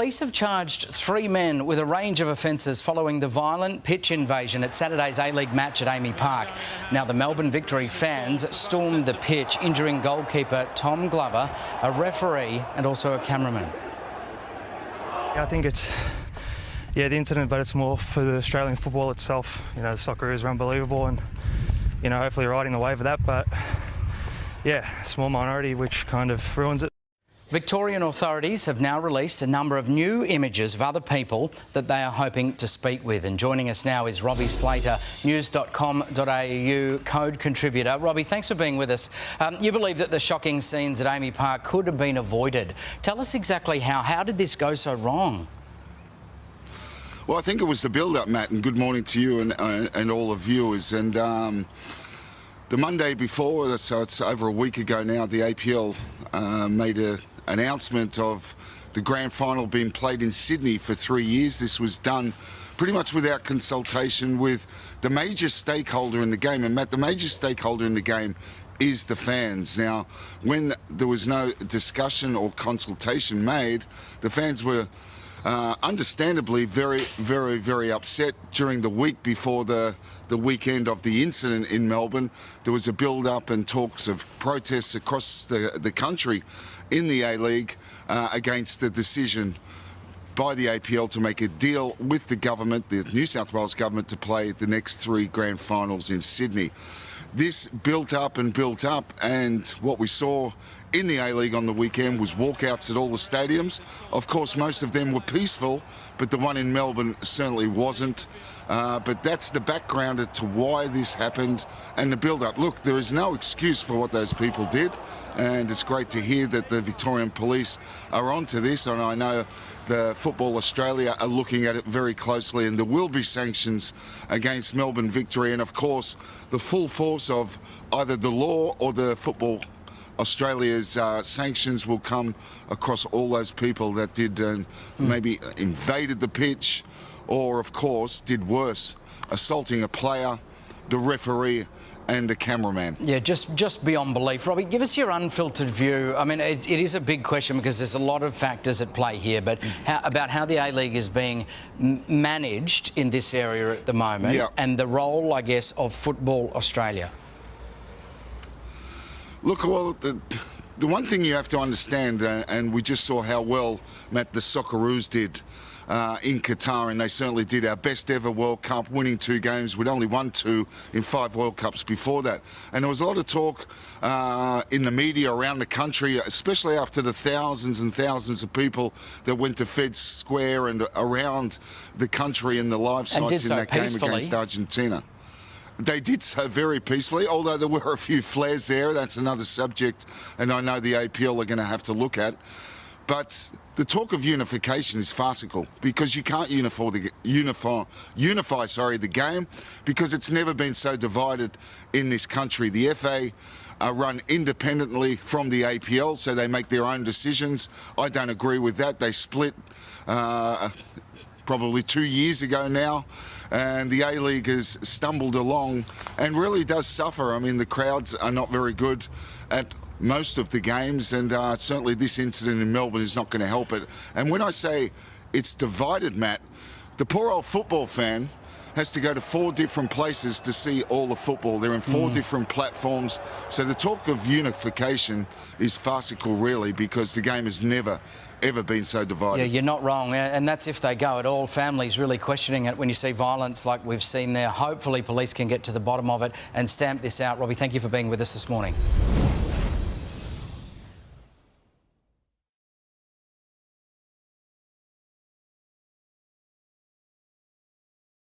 Police have charged 3 men with a range of offences following the violent pitch invasion at Saturday's A-League match at Amy Park. Now, the Melbourne Victory fans stormed the pitch, injuring goalkeeper Tom Glover, a referee and also a cameraman. I think it's, the incident, but it's more for the Australian football itself. You know, the Socceroos are unbelievable and, hopefully riding the wave of that, but, small minority which kind of ruins it. Victorian authorities have now released a number of new images of other people that they are hoping to speak with. And joining us now is Robbie Slatar, news.com.au code contributor. Robbie, thanks for being with us. You believe that the shocking scenes at Amy Park could have been avoided. Tell us exactly how. How did this go so wrong? Well, I think it was the build-up, Matt, and good morning to you and all the viewers. And the Monday before, so it's over a week ago now, the APL made an announcement of the grand final being played in Sydney for 3 years. This was done pretty much without consultation with the major stakeholder in the game. And Matt, the major stakeholder in the game is the fans. Now, when there was no discussion or consultation made, the fans were understandably very upset. During the week before the weekend of the incident in Melbourne, there was a build-up and talks of protests across the country in the A-League against the decision by the APL to make a deal with the government, the New South Wales government, to play the next 3 grand finals in Sydney. This built up, and what we saw in the A-League on the weekend was walkouts at all the stadiums. Of course, most of them were peaceful, but the one in Melbourne certainly wasn't. But that's the background to why this happened and the build-up. Look, there is no excuse for what those people did, and it's great to hear that the Victorian Police are onto this, and I know the Football Australia are looking at it very closely, and there will be sanctions against Melbourne Victory, and of course the full force of either the law or the Football Australia's sanctions will come across all those people that did maybe invaded the pitch, or of course did worse, assaulting a player, the referee and a cameraman. Yeah, just beyond belief. Robbie, give us your unfiltered view. I mean, it is a big question because there's a lot of factors at play here, but about how the A-League is being managed in this area at the moment, and the role, I guess, of Football Australia. Look, well, the one thing you have to understand, and we just saw how well, Matt, the Socceroos did in Qatar, and they certainly did. Our best ever World Cup, winning 2 games. We'd only won 2 in 5 World Cups before that. And there was a lot of talk in the media around the country, especially after the thousands and thousands of people that went to Fed Square and around the country in the live sites in that game against Argentina. They did so very peacefully, although there were a few flares there. That's another subject, and I know the APL are going to have to look at. But the talk of unification is farcical because you can't unify the game, because it's never been so divided in this country. The FA are run independently from the APL, so they make their own decisions. I don't agree with that. They split probably 2 years ago now, and the A-League has stumbled along and really does suffer. I mean, the crowds are not very good at most of the games, and certainly this incident in Melbourne is not going to help it. And when I say it's divided, Matt, the poor old football fan has to go to 4 different places to see all the football. They're in 4 different platforms. So the talk of unification is farcical, really, because the game has never ever been so divided. Yeah, you're not wrong, and that's if they go at all. Families really questioning it when you see violence like we've seen there. Hopefully police can get to the bottom of it and stamp this out. Robbie, thank you for being with us this morning.